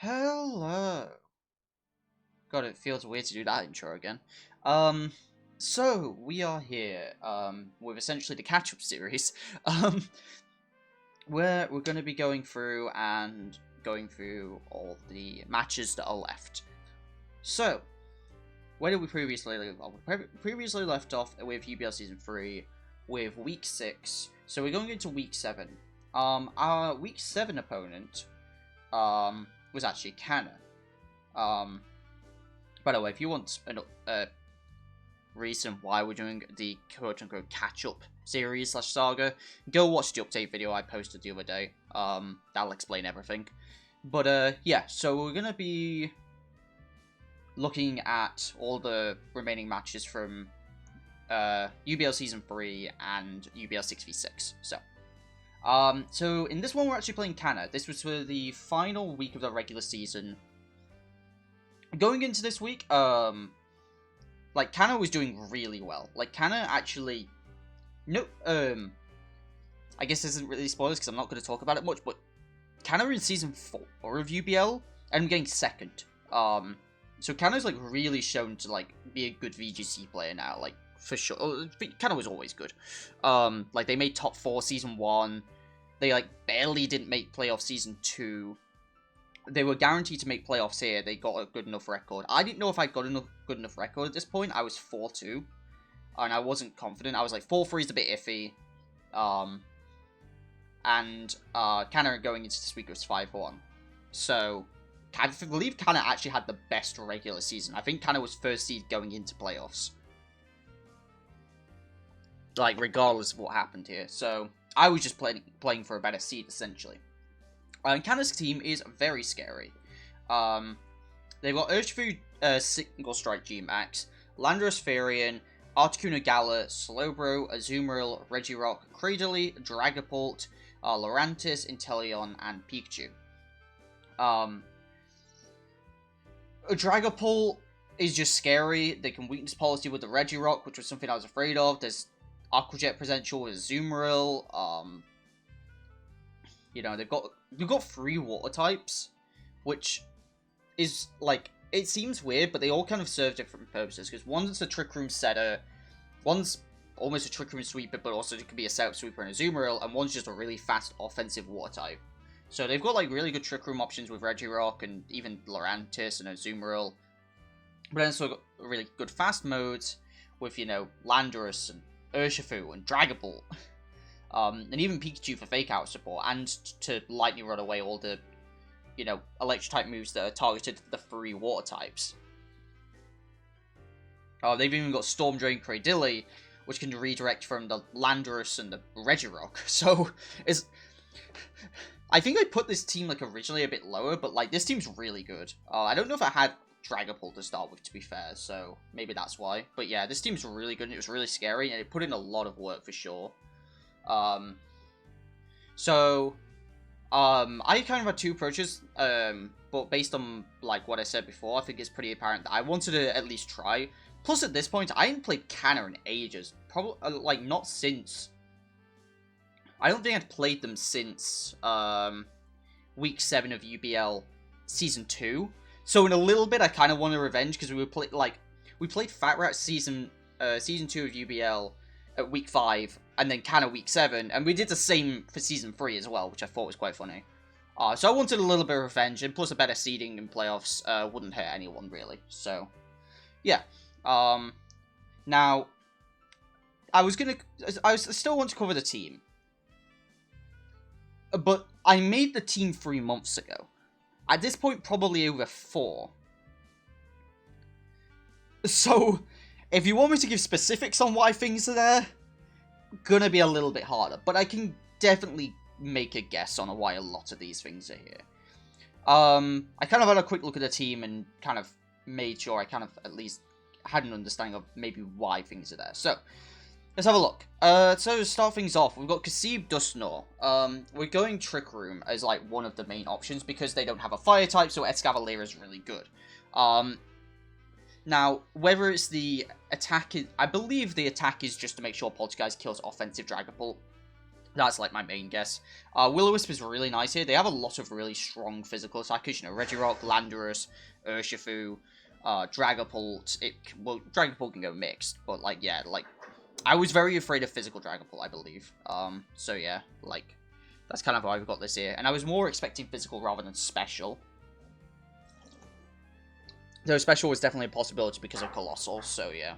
Hello. God, it feels weird to do that intro again. So we are here, with essentially the catch-up series, um, where we're going to be going through all the matches that are left. So, where did we previously leave off? We previously left off with UBL Season 3 with Week 6, so we're going into Week 7. Our Week 7 opponent, was actually Cannor. By the way, if you want a reason why we're doing the quote-unquote catch-up series / saga, go watch the update video I posted the other day. That'll explain everything. But, yeah, so we're gonna be looking at all the remaining matches from UBL Season 3 and UBL 6v6. So in this one we're actually playing Cannor. This was for the final week of the regular season. Going into this week, Cannor was doing really well. Cannor actually, I guess this isn't really spoilers because I'm not going to talk about it much, but Cannor in Season 4 of UBL, and I'm getting second. So Cannor's, really shown to, be a good VGC player now, for sure. Cannor was always good. They made top 4 Season 1. They, barely didn't make playoff Season 2. They were guaranteed to make playoffs here. They got a good enough record. I didn't know if I got a good enough record at this point. I was 4-2. And I wasn't confident. I was 4-3 is a bit iffy. Cannor going into this week was 5-1. So, I believe Cannor actually had the best regular season. I think Cannor was first seed going into playoffs. Regardless of what happened here. So, I was just playing for a better seed, essentially. Cannor's team is very scary. They've got Urshifu Single Strike G-Max, Landorus Farian, Articuno Gala, Slowbro, Azumarill, Regirock, Cradily, Dragapult, Lurantis, Inteleon, and Pikachu. Dragapult is just scary. They can weakness policy with the Regirock, which was something I was afraid of. There's Aqua Jet potential with Azumarill. They've got 3 water types, which is, it seems weird, but they all kind of serve different purposes, because one's a Trick Room setter, one's almost a Trick Room sweeper, but also it could be a setup sweeper and a Azumarill, and one's just a really fast offensive water type. So they've got, really good Trick Room options with Regirock, and even Lurantis and Azumarill, but then also got really good fast modes with, Landorus and Urshifu and Dragapult. And even Pikachu for Fake Out support, and to lightning run away all the, Electric-type moves that are targeted to the 3 water types. They've even got Storm Drain Cradily, which can redirect from the Landorus and the Regirock. So, I think I put this team, originally a bit lower, but, this team's really good. I don't know if I had Dragapult to start with, to be fair, so maybe that's why. But yeah, this team's really good, and it was really scary, and it put in a lot of work for sure. I kind of had 2 approaches, but based on, what I said before, I think it's pretty apparent that I wanted to at least try. Plus, at this point, I hadn't played Cannor in ages. Probably, not since... I don't think I'd played them since, Week 7 of UBL Season 2. So, in a little bit, I kind of wanted revenge, because we played Fat Rat Season 2 of UBL at Week 5, and then Cannor Week 7, and we did the same for Season 3 as well, which I thought was quite funny. So I wanted a little bit of revenge, and plus a better seeding in playoffs wouldn't hurt anyone, really. So, yeah. Now, I still want to cover the team. But I made the team 3 months ago. At this point, probably over 4. So, if you want me to give specifics on why things are there, gonna be a little bit harder, but I can definitely make a guess on why a lot of these things are here. I kind of had a quick look at the team and kind of made sure I kind of at least had an understanding of maybe why things are there. So, let's have a look. So to start things off, we've got Kasib Dusknoir. We're going Trick Room as one of the main options because they don't have a fire type, so Escavalier is really good. Now, whether it's the attack, I believe the attack is just to make sure Poltergeist kills offensive Dragapult. That's like my main guess. Will-O-Wisp is really nice here. They have a lot of really strong physical attackers. You know, Regirock, Landorus, Urshifu, Dragapult. Well, Dragapult can go mixed, but like, yeah, like, I was very afraid of physical Dragapult, I believe. So yeah, like, that's kind of why we've got this here. And I was more expecting physical rather than special. Though special was definitely a possibility because of Colossal, so yeah.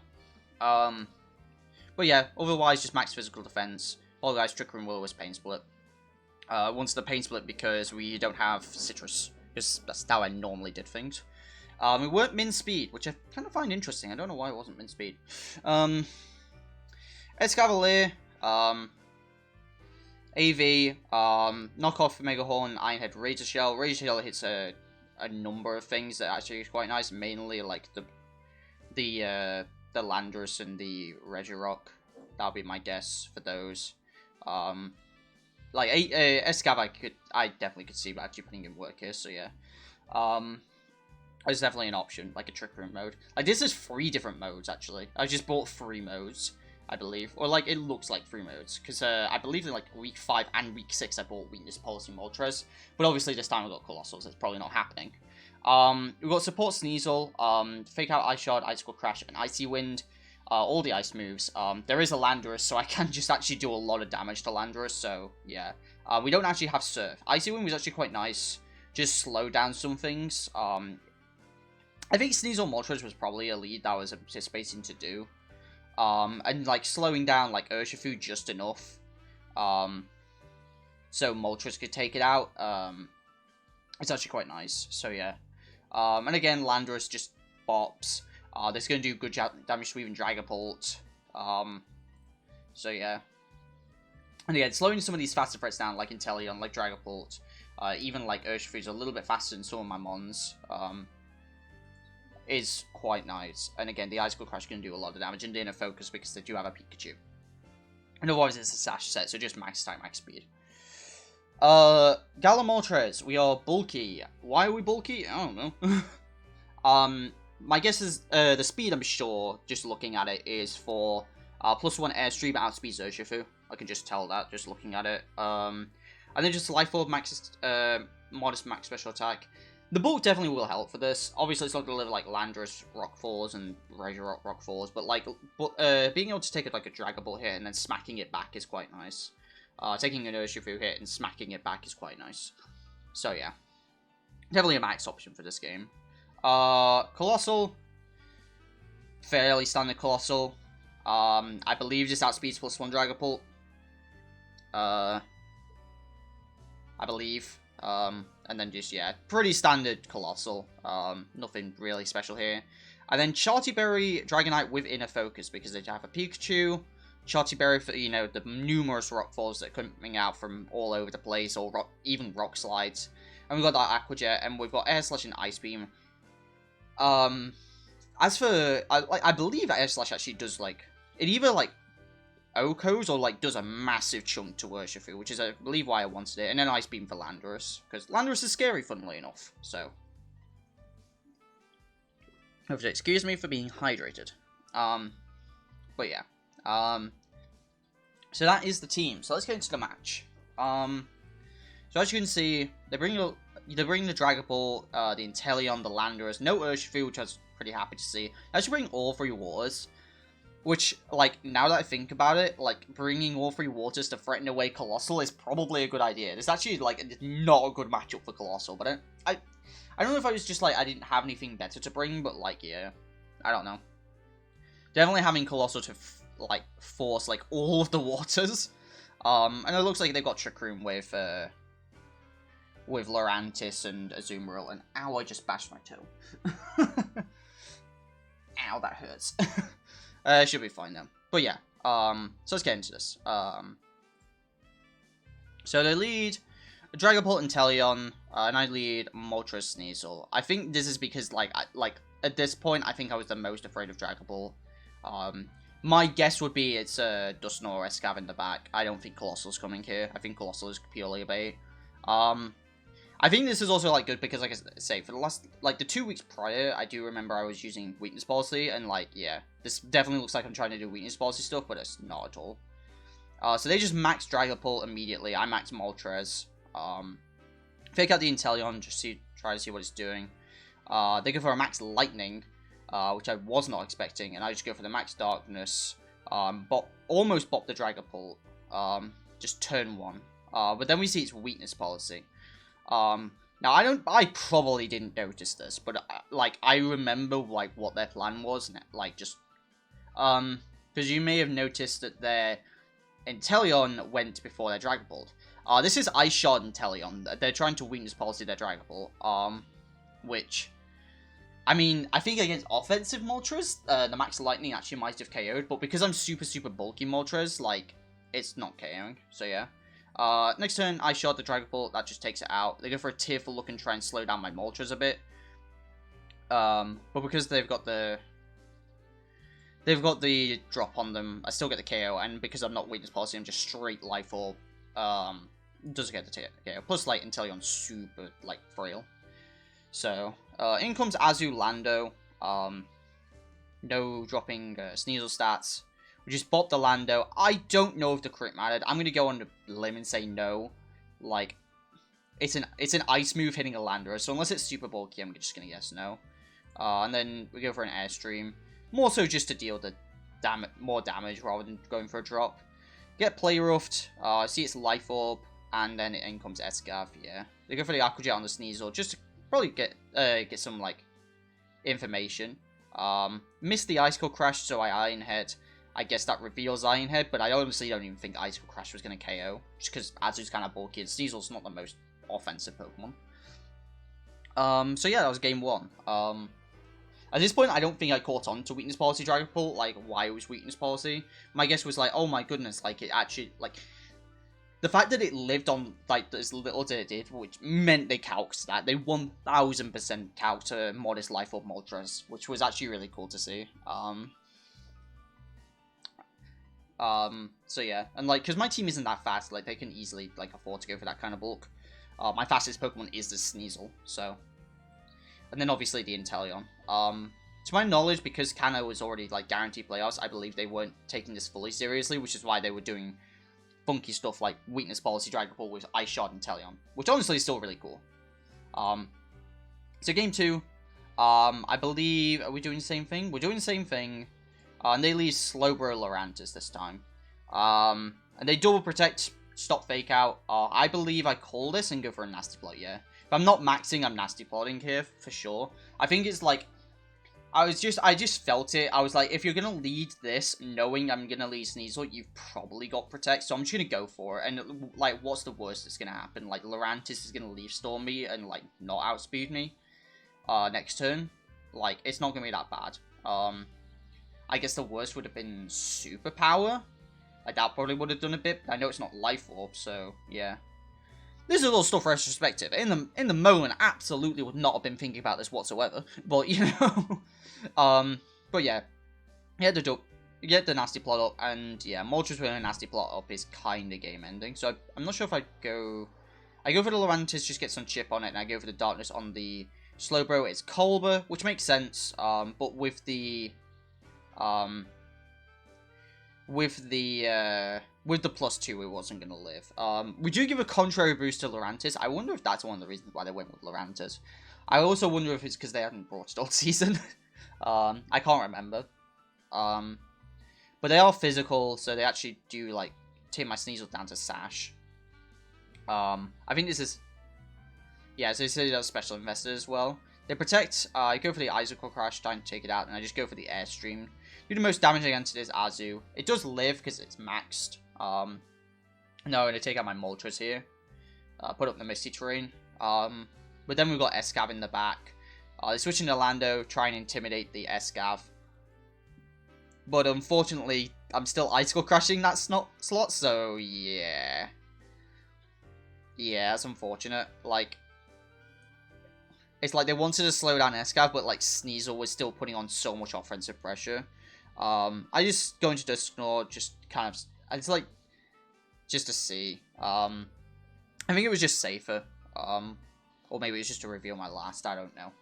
But yeah, otherwise just max physical defense. All guys, Trick Room, Will-O-Wisp, Pain Split. Once the Pain Split because we don't have Citrus. Because that's how I normally did things. We weren't min speed, which I kind of find interesting. I don't know why it wasn't min speed. Escavalier, AV, knockoff Mega Horn, Ironhead, Razor Shell. Razor Shell hits a number of things that actually is quite nice. Mainly like the Landorus and the Regirock. That'll be my guess for those. Like Escav, I definitely could see actually putting in work here. So yeah, it's definitely an option, like a Trick Room mode. Like this is 3 different modes actually. I just bought 3 modes, I believe, or like it looks like 3 modes because I believe in like week 5 and week 6 I bought Weakness Policy Moltres, but obviously this time I got Colossals. It's probably not happening. We've got Support Sneasel, Fake Out Ice Shard, Icicle Crash, and Icy Wind. All the ice moves. There is a Landorus, so I can just actually do a lot of damage to Landorus, so yeah. We don't actually have Surf. Icy Wind was actually quite nice. Just slow down some things. I think Sneasel Moltres was probably a lead that I was anticipating to do. And like slowing down like Urshifu just enough. So Moltres could take it out. It's actually quite nice, so yeah. And again, Landorus just bops. This is going to do good damage to even Dragapult. So yeah. And again, slowing some of these faster threats down, like Inteleon, like Dragapult, even like Urshifu's a little bit faster than some of my Mons, is quite nice. And again, the Icicle Crash can do a lot of damage, and Inner Focus because they do have a Pikachu. And otherwise it's a Sash set, so just max attack, max speed. Galamoltres, we are bulky. Why are we bulky? I don't know. My guess is, the speed, I'm sure, just looking at it, is for, +1 Airstream outspeeds Urshifu. I can just tell that, just looking at it. And then just Life Orb, max, modest max special attack. The bulk definitely will help for this. Obviously, it's not going to deliver, like, Landorus Rock Falls and Regirock Rock Falls, but, like, being able to take, like, a Dragapult hit and then smacking it back is quite nice. Taking an Urshifu hit and smacking it back is quite nice. So, yeah. Definitely a max option for this game. Colossal. Fairly standard Colossal. I believe just outspeeds +1 Dragapult. I believe. And then just, yeah, pretty standard Colossal. Nothing really special here. And then Chartyberry, Dragonite with Inner Focus, because they have a Pikachu. Chartyberry for, you know, the numerous Rock Falls that are coming out from all over the place, or even Rock Slides. And we've got that Aqua Jet, and we've got Air Slash and Ice Beam. As for, I believe Air Slash actually does, like, it either, like, OHKOs or, like, does a massive chunk to Urshifu, which is, I believe, why I wanted it. And then Ice Beam for Landorus, because Landorus is scary, funnily enough, so. Excuse me for being hydrated. But yeah. So that is the team. So let's get into the match. So as you can see, they bring the Dragapult, the Inteleon, the Landorus, no Urshifu, which I was pretty happy to see. They actually bring all 3 waters, which, like, now that I think about it, like, bringing all 3 waters to threaten away Colossal is probably a good idea. It's actually, like, not a good matchup for Colossal, but I don't know if I was just, like, I didn't have anything better to bring, but, like, yeah, I don't know. Definitely having Colossal to, like, force, like, all of the waters, and it looks like they've got Trick Room with Lurantis and Azumarill, and ow, I just bashed my toe. Ow, that hurts. Should be fine then. But yeah, so let's get into this. So they lead Dragapult and Inteleon, and I lead Moltres Sneasel. I think this is because, like, at this point, I think I was the most afraid of Dragapult. My guess would be it's Dusknoir or Escav in the back. I don't think Colossal's coming here. I think Colossal is purely a bait. I think this is also, like, good because, like I say, for the last, like, the 2 weeks prior, I do remember I was using Weakness Policy, and, like, yeah, this definitely looks like I'm trying to do Weakness Policy stuff, but it's not at all. So they just max Dragapult immediately. I max Moltres. Fake out the Inteleon, just try to see what it's doing. They go for a max Lightning, which I was not expecting, and I just go for the max Darkness. Almost bop the Dragapult. Just turn 1. But then we see its weakness policy. Now I probably didn't notice this, but like I remember like what their plan was, like just because you may have noticed that their Inteleon went before their Dragapult. This is Ice Shard Inteleon. They're trying to weakness policy their Dragapult. Which, I mean, I think against offensive Moltres, the Max Lightning actually might have KO'd, but because I'm super bulky Moltres, like, it's not KOing, so yeah. Next turn, Ice Shard the Dragapult, that just takes it out. They go for a tearful look and try and slow down my Moltres a bit. But because they've got the drop on them, I still get the KO, and because I'm not weakness policy, I'm just straight Life Orb. Doesn't get the KO. Plus, like, Inteleon's super, like, frail. So, in comes Azu Lando. No dropping Sneasel stats. We just bop the Lando. I don't know if the crit mattered. I'm gonna go on the limb and say no. Like, it's an ice move hitting a Lando, so unless it's super bulky, I'm just gonna guess no. And then we go for an Airstream. More so just to deal the more damage rather than going for a drop. Get Play Roughed, see its Life Orb, and then in comes Escav, yeah. They go for the Aqua Jet on the Sneasel, just to probably get some, like, information. Missed the Icicle Crash, so I Iron Head. I guess that reveals Iron Head, but I honestly don't even think Icicle Crash was going to KO, just because Azu's kind of bulky, and Sneasel's not the most offensive Pokemon. So yeah, that was game 1. At this point, I don't think I caught on to Weakness Policy Dragapult, like, why it was Weakness Policy. My guess was like, oh my goodness, like, it actually, like, the fact that it lived on, like, as little as it did, which meant they calced that. They 1000% calced a modest Life Orb Moltres, which was actually really cool to see. So yeah, and, like, because my team isn't that fast, like, they can easily, like, afford to go for that kind of bulk. My fastest Pokemon is the Sneasel, so... And then, obviously, the Inteleon. To my knowledge, because Cannor was already, like, guaranteed playoffs, I believe they weren't taking this fully seriously, which is why they were doing funky stuff like Weakness Policy Dragapult with Ice Shard and Inteleon, which honestly is still really cool. So game 2, I believe, are we doing the same thing? We're doing the same thing, and they leave Slowbro Lurantis this time. And they double protect, stop fake out. I believe I call this and go for a Nasty Plot, yeah. If I'm not maxing, I'm Nasty Plotting here, for sure. I think it's like, I just felt it. I was like, if you're going to lead this, knowing I'm going to lead Sneasel, you've probably got Protect, so I'm just going to go for it. And, like, what's the worst that's going to happen? Like, Lurantis is going to Leaf Storm me and, like, not outspeed me next turn. Like, it's not going to be that bad. I guess the worst would have been Superpower. Like, that probably would have done a bit, but I know it's not Life Orb, so, yeah. This is a little stuff for retrospective. In the moment, absolutely would not have been thinking about this whatsoever. But, you know... but yeah. You get the Nasty Plot up, and yeah, Moltres with a Nasty Plot up is kind of game ending. So I'm not sure if I go for the Lurantis, just get some chip on it, and I go for the Darkness on the Slowbro. It's Colbur, which makes sense, but with the +2, it wasn't going to live. We do give a contrary boost to Lurantis. I wonder if that's one of the reasons why they went with Lurantis. I also wonder if it's because they hadn't brought it all season. I can't remember. But they are physical, so they actually do, like, take my Sneasel down to Sash. I think this is... Yeah, so they say that's Special Investor as well. They protect, I go for the Icicle Crash, trying to take it out, and I just go for the Airstream. Do the most damage against it is Azu. It does live because it's maxed. No, I'm going to take out my Moltres here. Put up the Misty Terrain. But then we've got Escav in the back. They're switching to Lando, try and intimidate the Escav. But unfortunately, I'm still Icicle Crashing that slot, so yeah. Yeah, that's unfortunate. Like, it's like they wanted to slow down Escav, but like Sneasel was still putting on so much offensive pressure. I just go into Dusknoir, just kind of, it's like, just to see. I think it was just safer. Or maybe it's just to reveal my last, I don't know.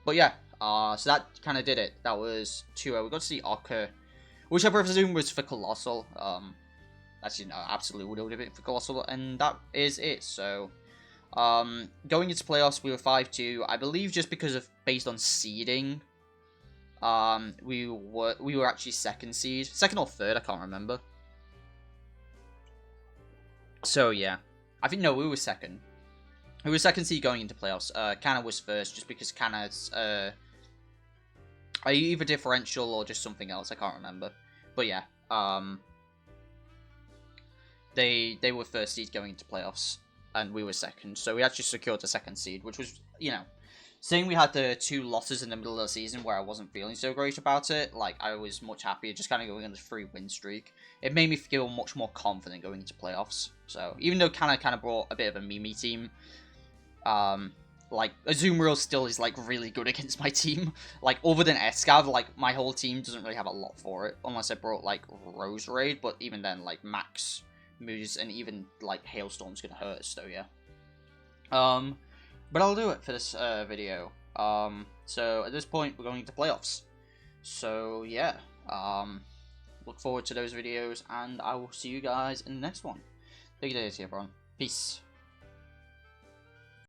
But yeah, so that kind of did it. That was 2-0. We got to see Ocker which I presume was for Colossal. Actually, no, absolutely would have been for Colossal, and that is it. So, going into playoffs, we were 5-2. I believe just because of based on seeding, we were actually second or third, I can't remember. So yeah, I think no, we were second. We were second seed going into playoffs. Cannor was first, just because Cannor's either differential or just something else. I can't remember, but yeah, they were first seed going into playoffs, and we were second. So we actually secured the second seed, which was, you know, saying we had the 2 losses in the middle of the season where I wasn't feeling so great about it. Like, I was much happier just kind of going on the 3-win streak. It made me feel much more confident going into playoffs. So even though Cannor kind of brought a bit of a meme team, like, Azumarill still is, like, really good against my team. Like, other than Escav, like, my whole team doesn't really have a lot for it, unless I brought, like, Rose Raid, but even then, like, Max Moose and even, like, Hailstorm's gonna hurt us, so yeah. But I'll do it for this video. So at this point, we're going into playoffs. So yeah, look forward to those videos, and I will see you guys in the next one. Big days here, everyone. Peace.